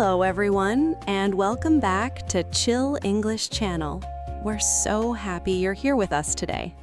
Hello everyone, and welcome back to Chill English Channel. We're so happy you're here with us today.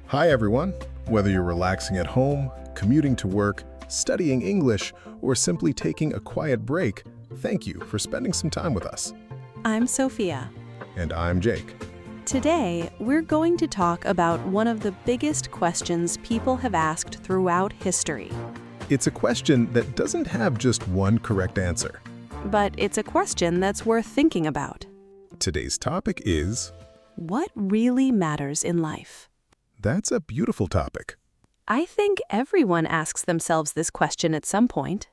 Hi everyone. Whether you're relaxing at home, commuting to work, studying English, or simply taking a quiet break, thank you for spending some time with us. I'm Sophia. And I'm Jake. Today, we're going to talk about one of the biggest questions people have asked throughout history. It's a question that doesn't have just one correct answer. But it's a question that's worth thinking about. Today's topic is... what really matters in life? That's a beautiful topic. I think everyone asks themselves this question at some point.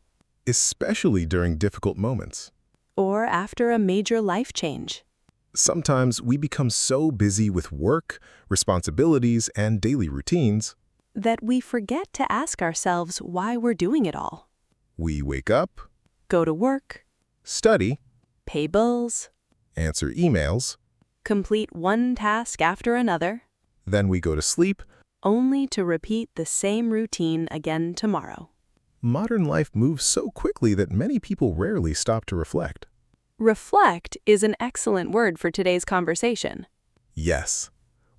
Especially during difficult moments. Or after a major life change. Sometimes we become so busy with work, responsibilities, and daily routines that we forget to ask ourselves why we're doing it all. We wake up, go to work, study, pay bills, answer emails, complete one task after another, then we go to sleep, only to repeat the same routine again tomorrow. Modern life moves so quickly that many people rarely stop to reflect. Reflect is an excellent word for today's conversation. Yes.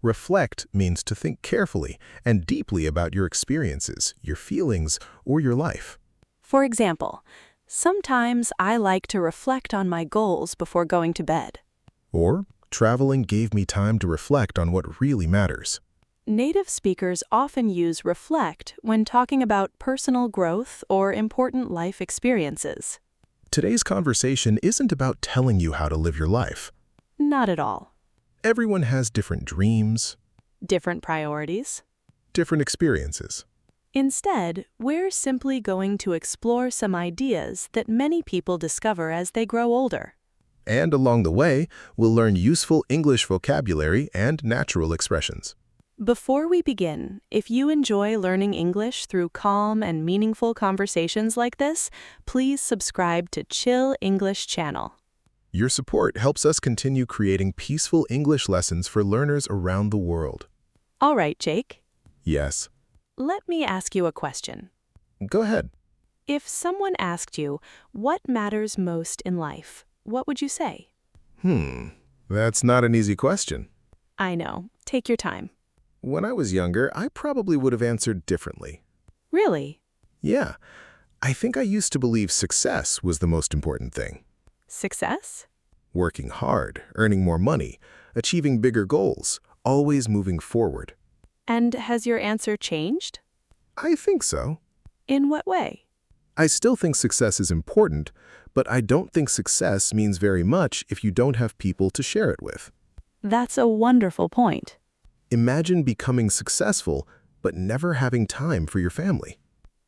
Reflect means to think carefully and deeply about your experiences, your feelings, or your life. For example, sometimes I like to reflect on my goals before going to bed. Or, traveling gave me time to reflect on what really matters. Native speakers often use reflect when talking about personal growth or important life experiences. Today's conversation isn't about telling you how to live your life. Not at all. Everyone has different dreams, different priorities, different experiences. Instead, we're simply going to explore some ideas that many people discover as they grow older. And along the way, we'll learn useful English vocabulary and natural expressions. Before we begin, if you enjoy learning English through calm and meaningful conversations like this, please subscribe to Chill English Channel. Your support helps us continue creating peaceful English lessons for learners around the world. All right, Jake. Yes. Let me ask you a question. Go ahead. If someone asked you, what matters most in life, what would you say? That's not an easy question. I know. Take your time. When I was younger, I probably would have answered differently. Really? Yeah. I think I used to believe success was the most important thing. Success? Working hard, earning more money, achieving bigger goals, always moving forward. And has your answer changed? I think so. In what way? I still think success is important, but I don't think success means very much if you don't have people to share it with. That's a wonderful point. Imagine becoming successful, but never having time for your family.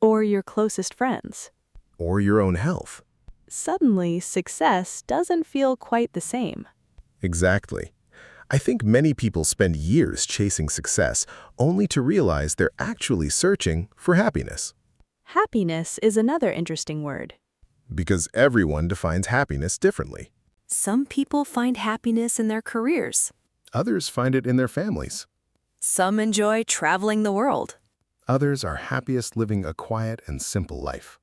Or your closest friends. Or your own health. Suddenly, success doesn't feel quite the same. Exactly. I think many people spend years chasing success, only to realize they're actually searching for happiness. Happiness is another interesting word. Because everyone defines happiness differently. Some people find happiness in their careers. Others find it in their families. Some enjoy traveling the world. Others are happiest living a quiet and simple life.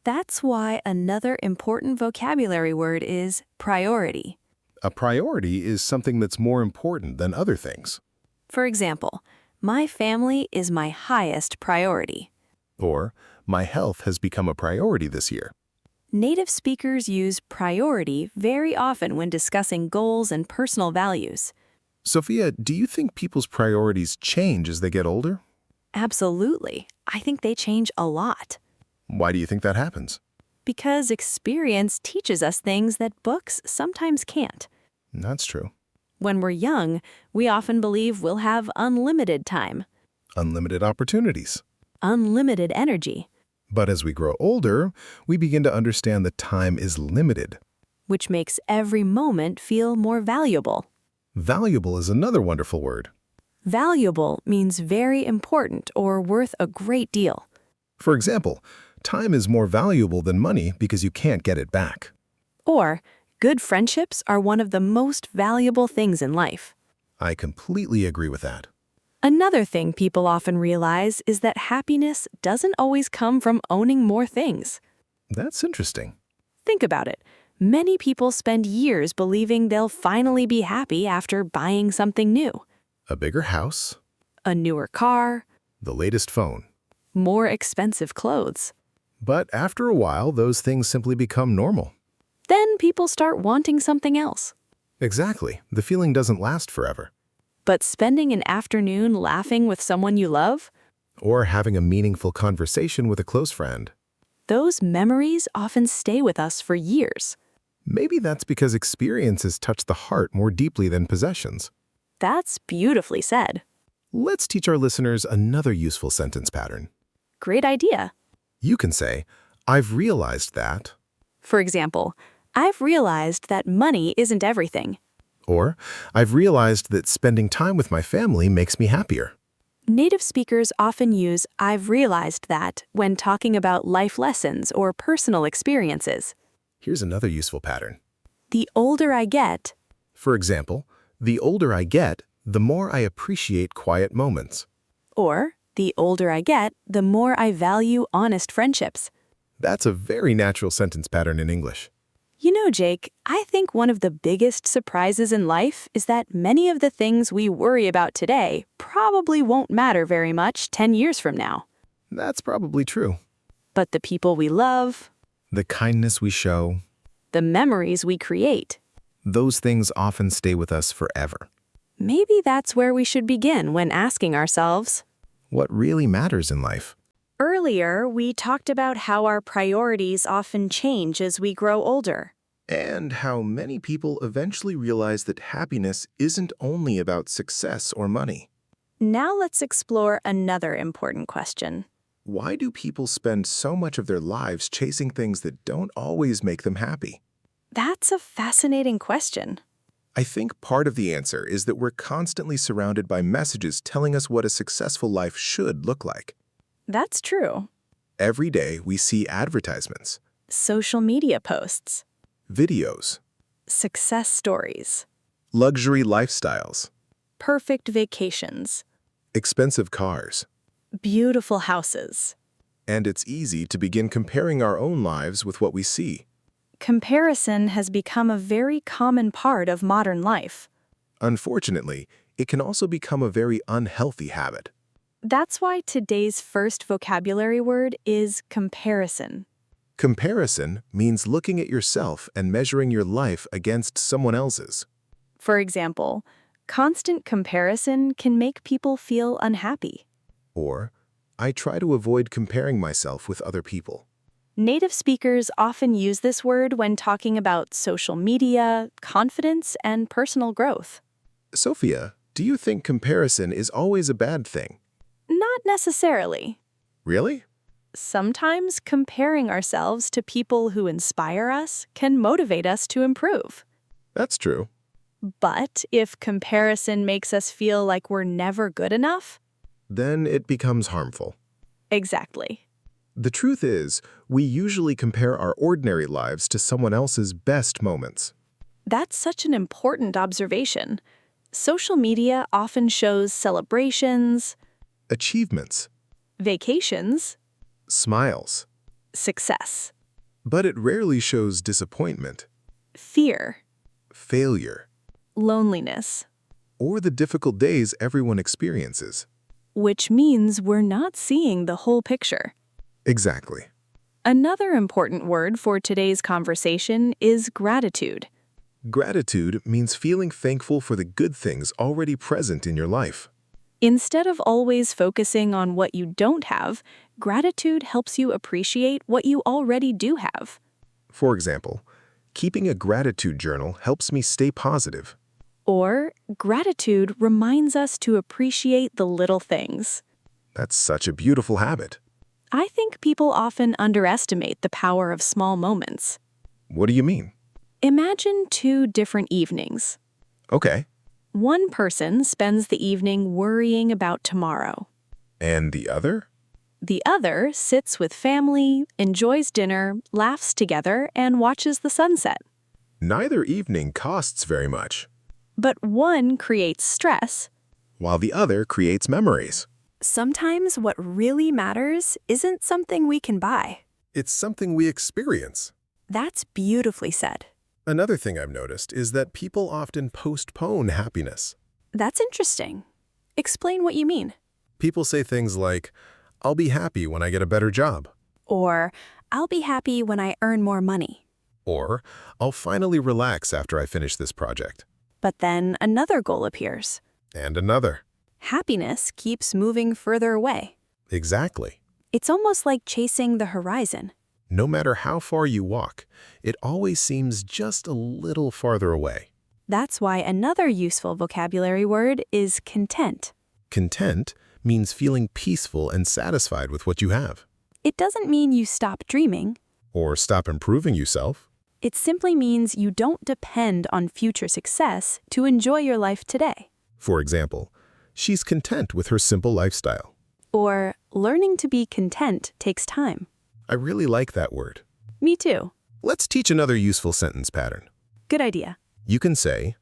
That's why another important vocabulary word is priority. A priority is something that's more important than other things. For example, my family is my highest priority. Or, my health has become a priority this year. Native speakers use priority very often when discussing goals and personal values. Sophia, do you think people's priorities change as they get older? Absolutely. I think they change a lot. Why do you think that happens? Because experience teaches us things that books sometimes can't. That's true. When we're young, we often believe we'll have unlimited time. Unlimited opportunities. Unlimited energy. But as we grow older, we begin to understand that time is limited. Which makes every moment feel more valuable. Valuable is another wonderful word. Valuable means very important or worth a great deal. For example, time is more valuable than money because you can't get it back. Or, good friendships are one of the most valuable things in life. I completely agree with that. Another thing people often realize is that happiness doesn't always come from owning more things. That's interesting. Think about it. Many people spend years believing they'll finally be happy after buying something new. A bigger house, A newer car, the latest phone. more expensive clothes. But after a while, those things simply become normal. Then people start wanting something else. Exactly. The feeling doesn't last forever. But spending an afternoon laughing with someone you love, Or having a meaningful conversation with a close friend. those memories often stay with us for years. Maybe that's because experiences touch the heart more deeply than possessions. That's beautifully said. Let's teach our listeners another useful sentence pattern. Great idea. You can say, I've realized that, For example, I've realized that money isn't everything. or I've realized that spending time with my family makes me happier. Native speakers often use I've realized that when talking about life lessons or personal experiences. Here's another useful pattern. The older I get, For example, the older I get, the more I appreciate quiet moments. or the older I get, the more I value honest friendships. That's a very natural sentence pattern in English. You know, Jake, I think one of the biggest surprises in life is that many of the things we worry about today probably won't matter very much 10 years from now. That's probably true. But the people we love, The kindness we show, the memories we create, those things often stay with us forever. maybe that's where we should begin when asking ourselves. What really matters in life? Earlier, we talked about how our priorities often change as we grow older. And how many people eventually realize that happiness isn't only about success or money. Now let's explore another important question. Why do people spend so much of their lives chasing things that don't always make them happy? That's a fascinating question. I think part of the answer is that we're constantly surrounded by messages telling us what a successful life should look like. That's true. Every day we see advertisements, Social media posts, videos, success stories, luxury lifestyles, perfect vacations, expensive cars. beautiful houses. And it's easy to begin comparing our own lives with what we see. Comparison has become a very common part of modern life. Unfortunately, it can also become a very unhealthy habit. That's why today's first vocabulary word is comparison. Comparison means looking at yourself and measuring your life against someone else's. For example, constant comparison can make people feel unhappy. Or, I try to avoid comparing myself with other people. Native speakers often use this word when talking about social media, confidence, and personal growth. Sophia, do you think comparison is always a bad thing? Not necessarily. Really? Sometimes comparing ourselves to people who inspire us can motivate us to improve. That's true. But if comparison makes us feel like we're never good enough, Then it becomes harmful. exactly. The truth is, we usually compare our ordinary lives to someone else's best moments. That's such an important observation. Social media often shows celebrations, Achievements, vacations, smiles. success, But it rarely shows disappointment, fear, failure, loneliness, or the difficult days everyone experiences. which means we're not seeing the whole picture. Exactly. Another important word for today's conversation is gratitude. Gratitude means feeling thankful for the good things already present in your life. Instead of always focusing on what you don't have, gratitude helps you appreciate what you already do have. For example, keeping a gratitude journal helps me stay positive. Or, gratitude reminds us to appreciate the little things. That's such a beautiful habit. I think people often underestimate the power of small moments. What do you mean? Imagine two different evenings. Okay. One person spends the evening worrying about tomorrow. And the other? The other sits with family, enjoys dinner, laughs together, and watches the sunset. Neither evening costs very much, But one creates stress. while the other creates memories. Sometimes what really matters isn't something we can buy. It's something we experience. That's beautifully said. Another thing I've noticed is that people often postpone happiness. That's interesting. Explain what you mean. People say things like, I'll be happy when I get a better job. Or, I'll be happy when I earn more money. Or, I'll finally relax after I finish this project. But then another goal appears. And another. Happiness keeps moving further away. Exactly. It's almost like chasing the horizon. No matter how far you walk, it always seems just a little farther away. That's why another useful vocabulary word is content. Content means feeling peaceful and satisfied with what you have. It doesn't mean you stop dreaming. Or stop improving yourself. It simply means you don't depend on future success to enjoy your life today. For example, she's content with her simple lifestyle. Or, learning to be content takes time. I really like that word. Me too. Let's teach another useful sentence pattern. Good idea. You can say,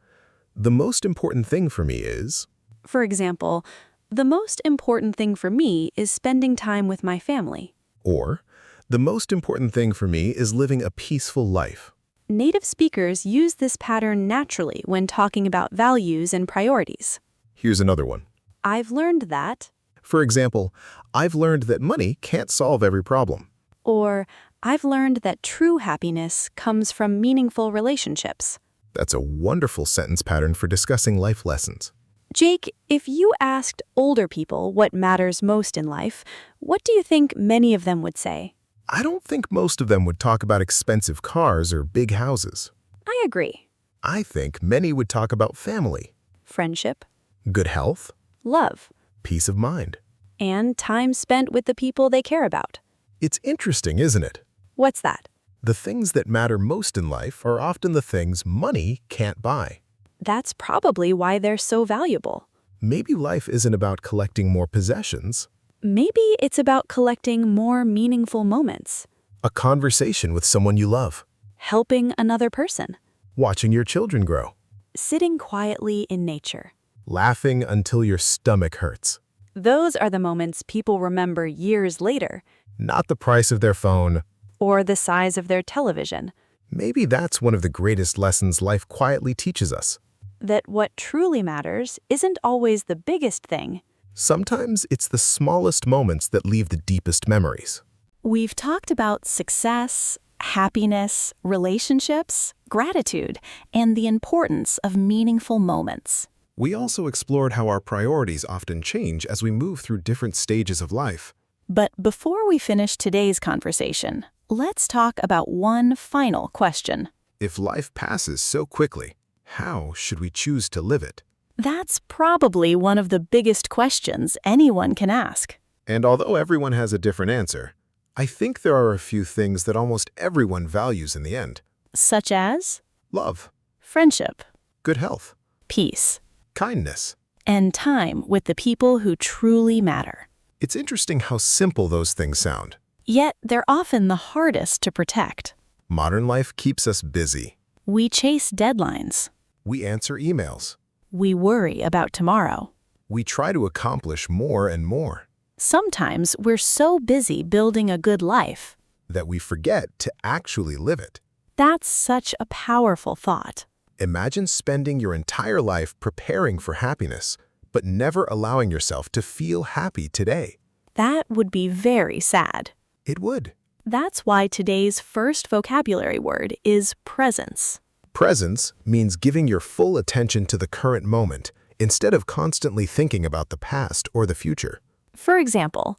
the most important thing for me is... For example, the most important thing for me is spending time with my family. Or, the most important thing for me is living a peaceful life. Native speakers use this pattern naturally when talking about values and priorities. Here's another one. I've learned that. For example, I've learned that money can't solve every problem. Or, I've learned that true happiness comes from meaningful relationships. That's a wonderful sentence pattern for discussing life lessons. Jake, if you asked older people what matters most in life, what do you think many of them would say? I don't think most of them would talk about expensive cars or big houses. I agree. I think many would talk about family, Friendship, good health, love, peace of mind. and time spent with the people they care about. It's interesting, isn't it? What's that? The things that matter most in life are often the things money can't buy. That's probably why they're so valuable. Maybe life isn't about collecting more possessions. Maybe it's about collecting more meaningful moments, A conversation with someone you love. helping another person, Watching your children grow. sitting quietly in nature. Laughing until your stomach hurts. Those are the moments people remember years later, Not the price of their phone. or the size of their television. Maybe that's one of the greatest lessons life quietly teaches us. That what truly matters isn't always the biggest thing. Sometimes it's the smallest moments that leave the deepest memories. We've talked about success, happiness, relationships, gratitude, and the importance of meaningful moments. We also explored how our priorities often change as we move through different stages of life. But before we finish today's conversation, let's talk about one final question. If life passes so quickly, how should we choose to live it? That's probably one of the biggest questions anyone can ask. And although everyone has a different answer, I think there are a few things that almost everyone values in the end. Such as Love, friendship, good health, peace, kindness. and time with the people who truly matter. It's interesting how simple those things sound. Yet they're often the hardest to protect. Modern life keeps us busy. We chase deadlines. We answer emails. We worry about tomorrow. We try to accomplish more and more Sometimes we're so busy building a good life. that we forget to actually live it. That's such a powerful thought. Imagine spending your entire life preparing for happiness, but never allowing yourself to feel happy today. That would be very sad. It would. That's why today's first vocabulary word is presence. Presence means giving your full attention to the current moment instead of constantly thinking about the past or the future. For example,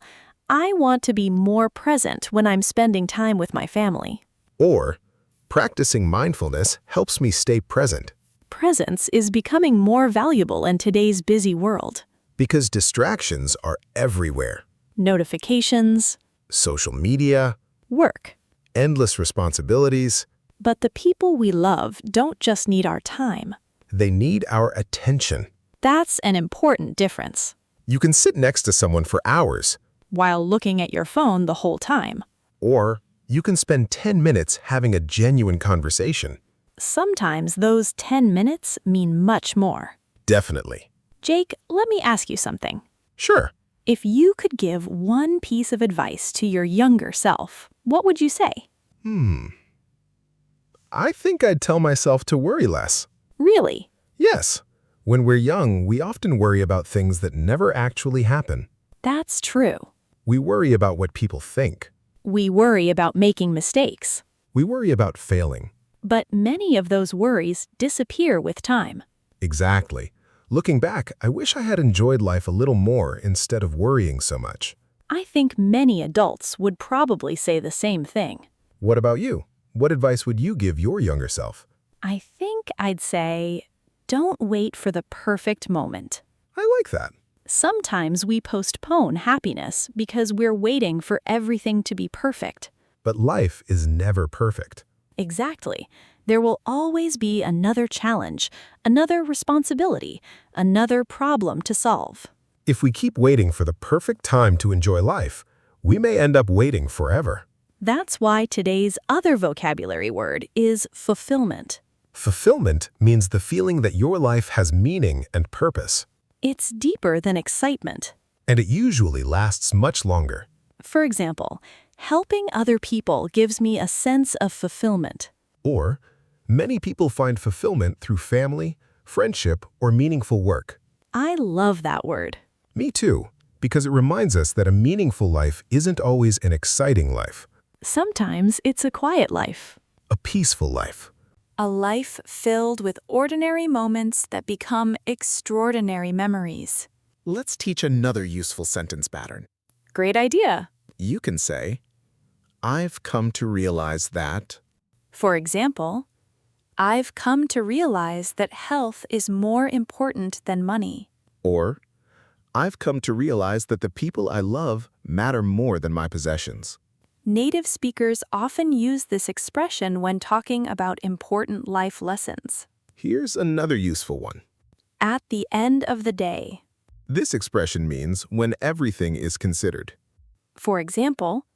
I want to be more present when I'm spending time with my family. Or, practicing mindfulness helps me stay present. Presence is becoming more valuable in today's busy world. Because distractions are everywhere. Notifications, Social media, work. endless responsibilities. But the people we love don't just need our time. They need our attention. That's an important difference. You can sit next to someone for hours, While looking at your phone the whole time. or you can spend 10 minutes having a genuine conversation. Sometimes those 10 minutes mean much more. Definitely. Jake, let me ask you something. Sure. If you could give one piece of advice to your younger self, what would you say? I think I'd tell myself to worry less. Really? Yes. When we're young, we often worry about things that never actually happen. That's true. We worry about what people think. We worry about making mistakes. We worry about failing. But many of those worries disappear with time. Exactly. Looking back, I wish I had enjoyed life a little more instead of worrying so much. I think many adults would probably say the same thing. What about you? What advice would you give your younger self? I think I'd say, don't wait for the perfect moment. I like that. Sometimes we postpone happiness because we're waiting for everything to be perfect. But life is never perfect. Exactly. There will always be another challenge, another responsibility, another problem to solve. If we keep waiting for the perfect time to enjoy life, we may end up waiting forever. That's why today's other vocabulary word is fulfillment. Fulfillment means the feeling that your life has meaning and purpose. It's deeper than excitement. And it usually lasts much longer. For example, helping other people gives me a sense of fulfillment. Or, many people find fulfillment through family, friendship, or meaningful work. I love that word. Me too, because it reminds us that a meaningful life isn't always an exciting life. Sometimes it's a quiet life. A peaceful life. A life filled with ordinary moments that become extraordinary memories. Let's teach another useful sentence pattern. Great idea. You can say, I've come to realize that. For example, I've come to realize that health is more important than money. Or, I've come to realize that the people I love matter more than my possessions. Native speakers often use this expression when talking about important life lessons. Here's another useful one. At the end of the day. This expression means when everything is considered. For example,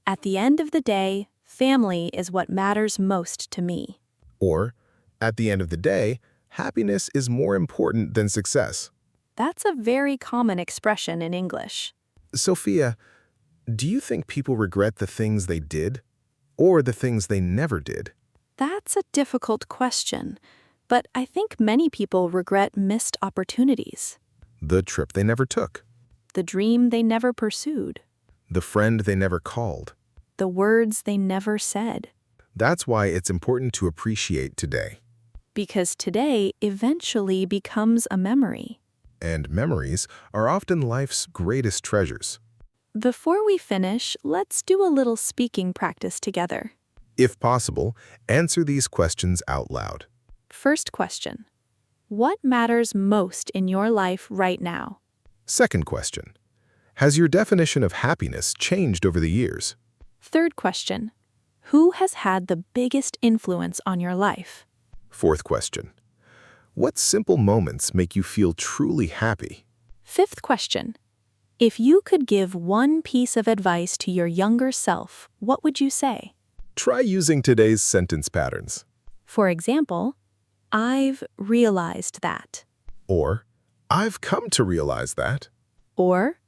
at the end of the day, family is what matters most to me. Or, at the end of the day, happiness is more important than success. That's a very common expression in English. Sophia, do you think people regret the things they did or the things they never did? That's a difficult question, but I think many people regret missed opportunities. The trip they never took. The dream they never pursued. The friend they never called. The words they never said. That's why it's important to appreciate today. Because today eventually becomes a memory. And memories are often life's greatest treasures. Before we finish, let's do a little speaking practice together. If possible, answer these questions out loud. First question. What matters most in your life right now? Second question. Has your definition of happiness changed over the years? Third question. Who has had the biggest influence on your life? Fourth question. What simple moments make you feel truly happy? Fifth question. If you could give one piece of advice to your younger self, what would you say? Try using today's sentence patterns. For example, I've realized that. Or, I've come to realize that. Or,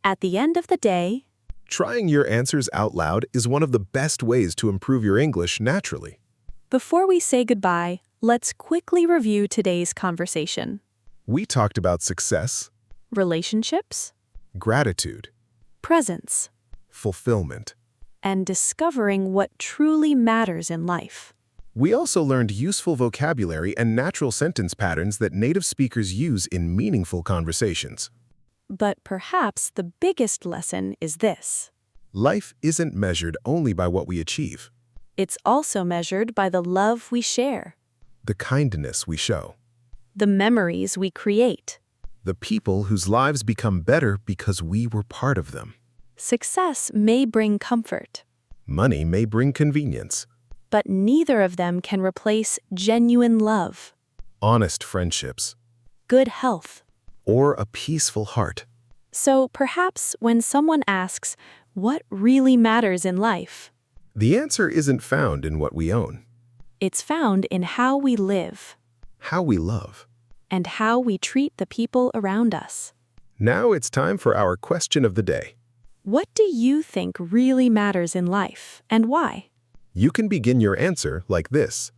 at the end of the day. Trying your answers out loud is one of the best ways to improve your English naturally. Before we say goodbye, let's quickly review today's conversation. We talked about success, Relationships, gratitude, presence, fulfillment, and discovering what truly matters in life. We also learned useful vocabulary and natural sentence patterns that native speakers use in meaningful conversations. But perhaps the biggest lesson is this. Life isn't measured only by what we achieve, It's also measured by the love we share, the kindness we show, the memories we create. the people whose lives become better because we were part of them. Success may bring comfort, Money may bring convenience, but neither of them can replace genuine love, honest friendships, good health. or a peaceful heart. So perhaps when someone asks, what really matters in life? The answer isn't found in what we own, It's found in how we live how we love. and how we treat the people around us. Now it's time for our question of the day. What do you think really matters in life, and why? You can begin your answer like this.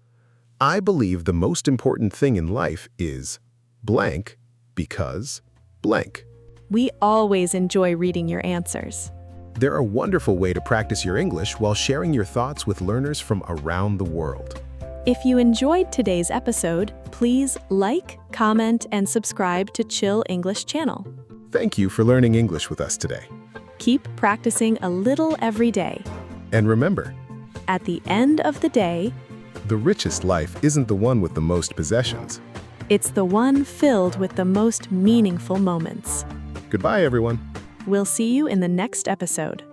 I believe the most important thing in life is blank because blank. We always enjoy reading your answers. They're a wonderful way to practice your English while sharing your thoughts with learners from around the world. If you enjoyed today's episode, please like, comment, and subscribe to Chill English channel. Thank you for learning English with us today. Keep practicing a little every day. And remember, At the end of the day, the richest life isn't the one with the most possessions. it's the one filled with the most meaningful moments. Goodbye, everyone. We'll see you in the next episode.